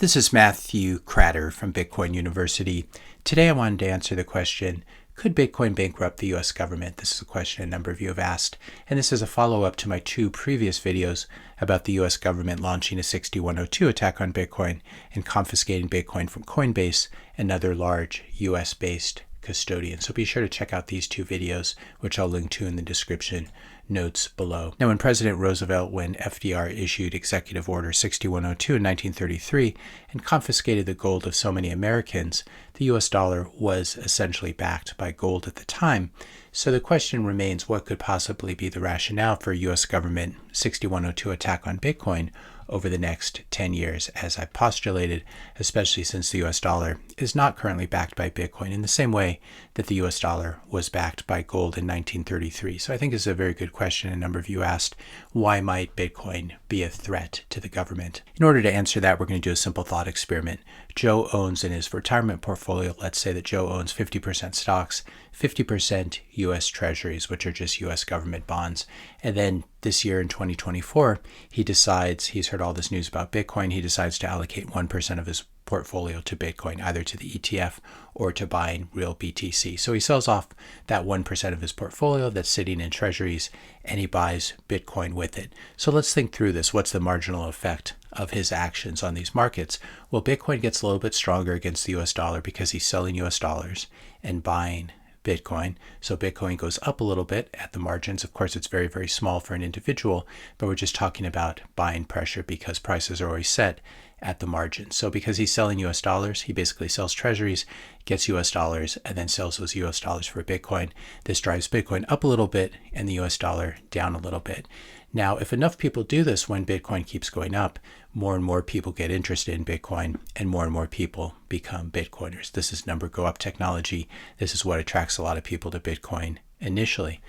This is Matthew Cratter from Bitcoin University. Today I wanted to answer the question, could Bitcoin bankrupt the US government? This is a question a number of you have asked, and this is a follow-up to my two previous videos about the US government launching a 6102 attack on Bitcoin and confiscating Bitcoin from Coinbase, another large US-based custodian. So be sure to check out these two videos, which I'll link to in the description notes below. Now, when FDR issued Executive Order 6102 in 1933 and confiscated the gold of so many Americans, the US dollar was essentially backed by gold at the time. So the question remains, what could possibly be the rationale for a US government 6102 attack on Bitcoin over the next 10 years, as I postulated, especially since the US dollar is not currently backed by Bitcoin in the same way that the US dollar was backed by gold in 1933. So I think this is a very good question. A number of you asked, why might Bitcoin be a threat to the government? In order to answer that, we're going to do a simple thought experiment. Joe owns in his retirement portfolio, let's say that Joe owns 50% stocks, 50% US Treasuries, which are just US government bonds. And then this year in 2024, he decides, he's heard all this news about Bitcoin, he decides to allocate 1% of his portfolio to Bitcoin, either to the ETF or to buying real BTC. So he sells off that 1% of his portfolio that's sitting in treasuries and he buys Bitcoin with it. So let's think through this. What's the marginal effect of his actions on these markets? Well, Bitcoin gets a little bit stronger against the US dollar because he's selling US dollars and buying Bitcoin. So Bitcoin goes up a little bit at the margins. Of course, it's very, very small for an individual, but we're just talking about buying pressure because prices are always set at the margin. So because he's selling US dollars, he basically sells treasuries, gets US dollars, and then sells those US dollars for Bitcoin. This drives Bitcoin up a little bit and the US dollar down a little bit. Now, if enough people do this when Bitcoin keeps going up, more and more people get interested in Bitcoin and more people become Bitcoiners. This is number go up technology. This is what attracts a lot of people to Bitcoin initially.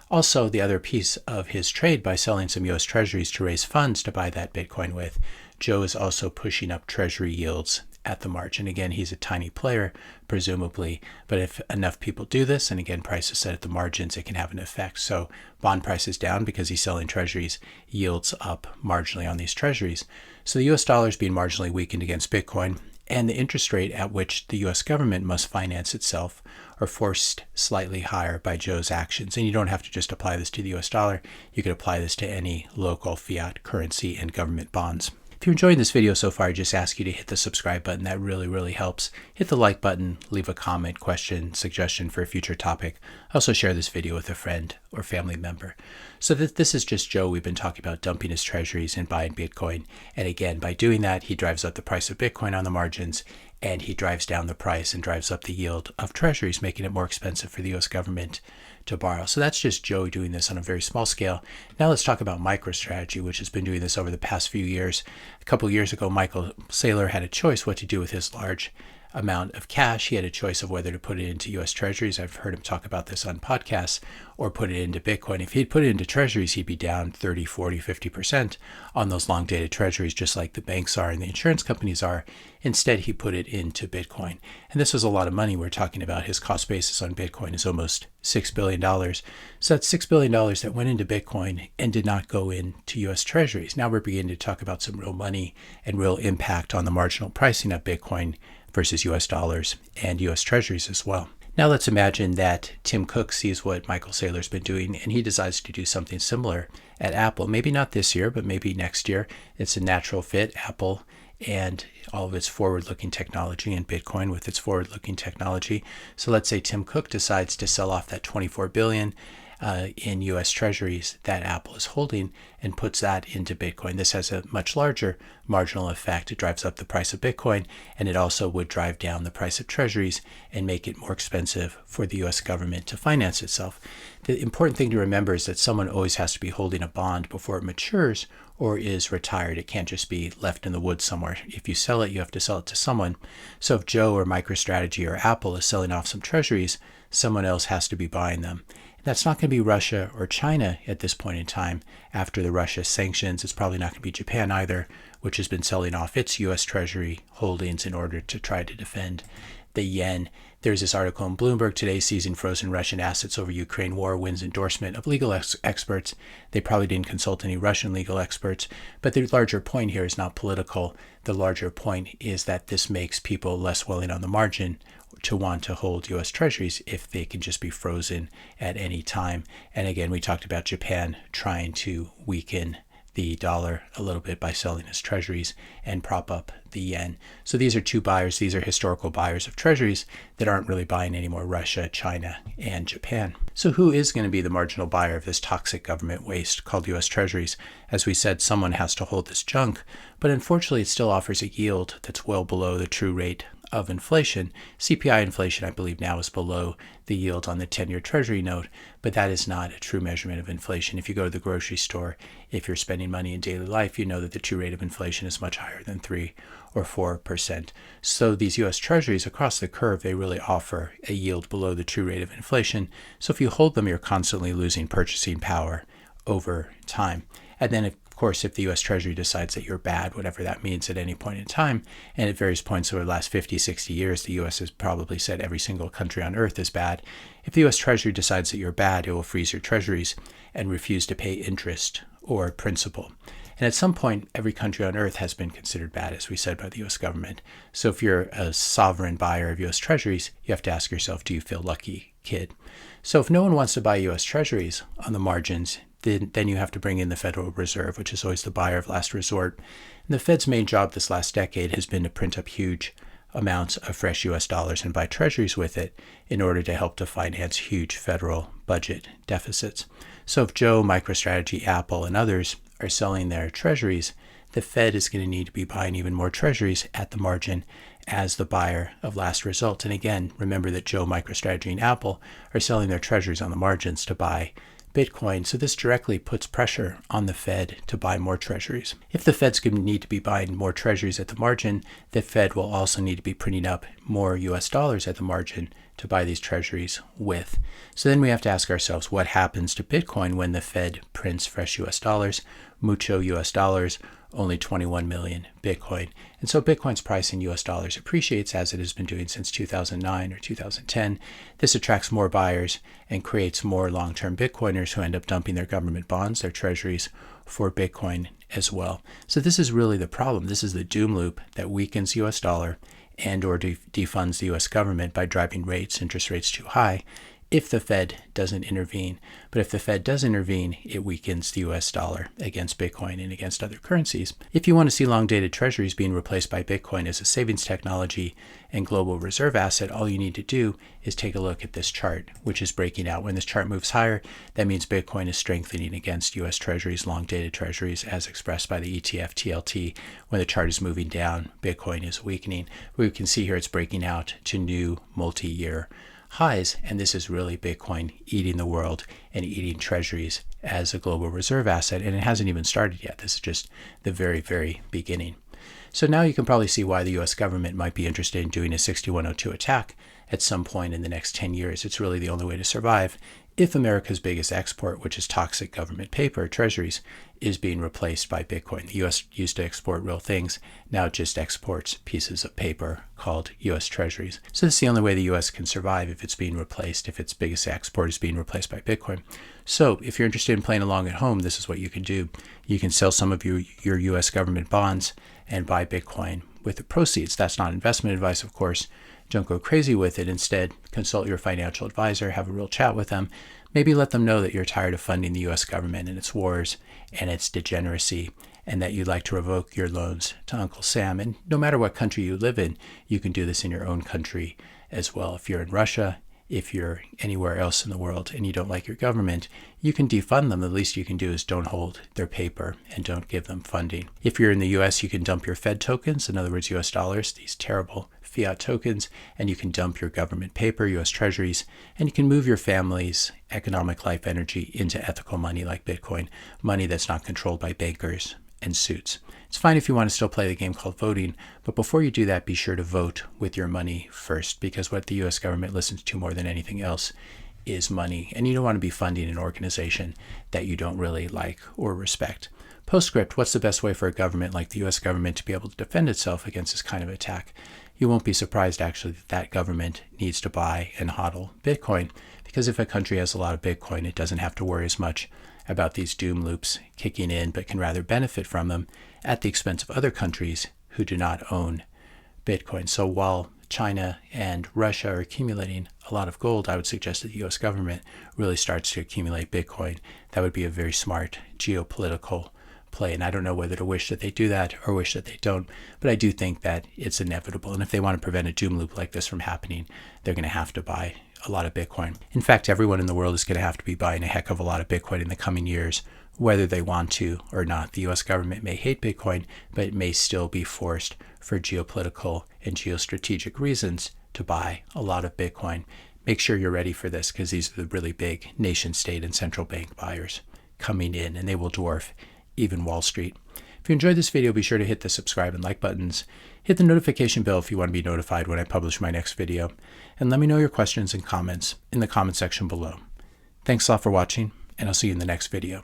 Also, the other piece of his trade by selling some US Treasuries to raise funds to buy that Bitcoin with, Joe is also pushing up Treasury yields at the margin. Again, he's a tiny player, presumably, but if enough people do this, and again, prices set at the margins, it can have an effect. So bond prices down because he's selling treasuries, yields up marginally on these treasuries. So the US dollar is being marginally weakened against Bitcoin, and the interest rate at which the US government must finance itself are forced slightly higher by Joe's actions. And you don't have to just apply this to the US dollar. You could apply this to any local fiat currency and government bonds. If you're enjoying this video so far, I just ask you to hit the subscribe button. That really helps. Hit the like button, leave a comment, question, suggestion for a future topic. Also share this video with a friend or family member. So this is just Joe. We've been talking about dumping his treasuries and buying Bitcoin. And again, by doing that, he drives up the price of Bitcoin on the margins, and he drives down the price and drives up the yield of treasuries, making it more expensive for the US government to borrow. So that's just Joe doing this on a very small scale. Now let's talk about MicroStrategy, which has been doing this over the past few years. A couple of years ago, Michael Saylor had a choice what to do with his large amount of cash. He had a choice of whether to put it into US Treasuries. I've heard him talk about this on podcasts, or put it into Bitcoin. If he'd put it into Treasuries, he'd be down 30, 40, 50% on those long dated Treasuries, just like the banks are and the insurance companies are. Instead, he put it into Bitcoin. And this was a lot of money. We're talking about his cost basis on Bitcoin is almost $6 billion. So that's $6 billion that went into Bitcoin and did not go into US Treasuries. Now we're beginning to talk about some real money and real impact on the marginal pricing of Bitcoin versus US dollars and US Treasuries as well. Now let's imagine that Tim Cook sees what Michael Saylor's been doing and he decides to do something similar at Apple. Maybe not this year, but maybe next year. It's a natural fit, Apple and all of its forward-looking technology, and Bitcoin with its forward-looking technology. So let's say Tim Cook decides to sell off that $24 billion in US Treasuries that Apple is holding and puts that into Bitcoin. This has a much larger marginal effect. It drives up the price of Bitcoin, and it also would drive down the price of Treasuries and make it more expensive for the US government to finance itself. The important thing to remember is that someone always has to be holding a bond before it matures or is retired. It can't just be left in the woods somewhere. If you sell it, you have to sell it to someone. So if Joe or MicroStrategy or Apple is selling off some treasuries, someone else has to be buying them. That's not going to be Russia or China at this point in time. After the Russia sanctions, it's probably not going to be Japan either, which has been selling off its US Treasury holdings in order to try to defend the yen. There's this article in Bloomberg today, seizing frozen Russian assets over Ukraine war wins endorsement of legal experts. They probably didn't consult any Russian legal experts, but the larger point here is not political. The larger point is that this makes people less willing on the margin to want to hold US Treasuries if they can just be frozen at any time. And again, we talked about Japan trying to weaken the dollar a little bit by selling its treasuries and prop up the yen. So these are two buyers. These are historical buyers of treasuries that aren't really buying anymore: Russia, China, and Japan. So who is going to be the marginal buyer of this toxic government waste called US Treasuries? As we said, someone has to hold this junk, but unfortunately it still offers a yield that's well below the true rate of inflation. CPI inflation, I believe now, is below the yield on the 10-year Treasury note, but that is not a true measurement of inflation. If you go to the grocery store, if you're spending money in daily life, you know that the true rate of inflation is much higher than 3 or 4%. So these US Treasuries across the curve, they really offer a yield below the true rate of inflation. So if you hold them, you're constantly losing purchasing power over time. And then, of course, if the US Treasury decides that you're bad, whatever that means at any point in time, and at various points over the last 50, 60 years, the US has probably said every single country on earth is bad. If the US Treasury decides that you're bad, it will freeze your treasuries and refuse to pay interest or principal. And at some point, every country on earth has been considered bad, as we said, by the US government. So if you're a sovereign buyer of US Treasuries, you have to ask yourself, do you feel lucky, kid? So if no one wants to buy US Treasuries on the margins, then you have to bring in the Federal Reserve, which is always the buyer of last resort. And the Fed's main job this last decade has been to print up huge amounts of fresh US dollars and buy treasuries with it in order to help to finance huge federal budget deficits. So if Joe, MicroStrategy, Apple, and others are selling their treasuries, the Fed is going to need to be buying even more treasuries at the margin as the buyer of last result. And again, remember that Joe, MicroStrategy, and Apple are selling their treasuries on the margins to buy Bitcoin. So this directly puts pressure on the Fed to buy more treasuries. If the Fed's going to need to be buying more treasuries at the margin, the Fed will also need to be printing up more US dollars at the margin to buy these treasuries with. So then we have to ask ourselves, what happens to Bitcoin when the Fed prints fresh US dollars, mucho US dollars, only 21 million Bitcoin? And so Bitcoin's price in US dollars appreciates, as it has been doing since 2009 or 2010. This attracts more buyers and creates more long-term Bitcoiners who end up dumping their government bonds, their treasuries, for Bitcoin as well. So this is really the problem. This is the doom loop that weakens US dollar and or defunds the US government by driving interest rates too high if the Fed doesn't intervene. But if the Fed does intervene, it weakens the US dollar against Bitcoin and against other currencies. If you want to see long-dated treasuries being replaced by Bitcoin as a savings technology and global reserve asset, all you need to do is take a look at this chart, which is breaking out. When this chart moves higher, that means Bitcoin is strengthening against US treasuries, long-dated treasuries, as expressed by the ETF TLT. When the chart is moving down, Bitcoin is weakening. We can see here it's breaking out to new multi-year highs, and this is really Bitcoin eating the world and eating treasuries as a global reserve asset, and it hasn't even started yet. This is just the very, very beginning. So now you can probably see why the US government might be interested in doing a 6102 attack at some point in the next 10 years. It's really the only way to survive if America's biggest export, which is toxic government paper, treasuries, is being replaced by Bitcoin. The US used to export real things. Now it just exports pieces of paper called US Treasuries. So this is the only way the US can survive if it's being replaced, if its biggest export is being replaced by Bitcoin. So if you're interested in playing along at home, this is what you can do. You can sell some of your US government bonds and buy Bitcoin with the proceeds. That's not investment advice, of course. Don't go crazy with it. Instead, consult your financial advisor, have a real chat with them. Maybe let them know that you're tired of funding the US government and its wars and its degeneracy, and that you'd like to revoke your loans to Uncle Sam. And no matter what country you live in, you can do this in your own country as well. If you're in Russia, if you're anywhere else in the world and you don't like your government, you can defund them. The least you can do is don't hold their paper and don't give them funding. If you're in the US, you can dump your Fed tokens, in other words, US dollars, these terrible fiat tokens, and you can dump your government paper, US Treasuries, and you can move your family's economic life energy into ethical money like Bitcoin, money that's not controlled by bankers and suits. It's fine if you want to still play the game called voting, but before you do that, be sure to vote with your money first, because what the US government listens to more than anything else is money, and you don't want to be funding an organization that you don't really like or respect. Postscript, what's the best way for a government like the US government to be able to defend itself against this kind of attack? you won't be surprised actually that that government needs to buy and hodl Bitcoin, because if a country has a lot of Bitcoin, it doesn't have to worry as much about these doom loops kicking in, but can rather benefit from them at the expense of other countries who do not own Bitcoin. So while China and Russia are accumulating a lot of gold, I would suggest that the US government really starts to accumulate Bitcoin. That would be a very smart geopolitical play. And I don't know whether to wish that they do that or wish that they don't, but I do think that it's inevitable. And if they want to prevent a doom loop like this from happening, they're going to have to buy a lot of Bitcoin. In fact, everyone in the world is going to have to be buying a heck of a lot of Bitcoin in the coming years, whether they want to or not. The US government may hate Bitcoin, but it may still be forced for geopolitical and geostrategic reasons to buy a lot of Bitcoin. Make sure you're ready for this, because these are the really big nation state and central bank buyers coming in, and they will dwarf even Wall Street. If you enjoyed this video, be sure to hit the subscribe and like buttons. Hit the notification bell if you want to be notified when I publish my next video. And let me know your questions and comments in the comment section below. Thanks a lot for watching, and I'll see you in the next video.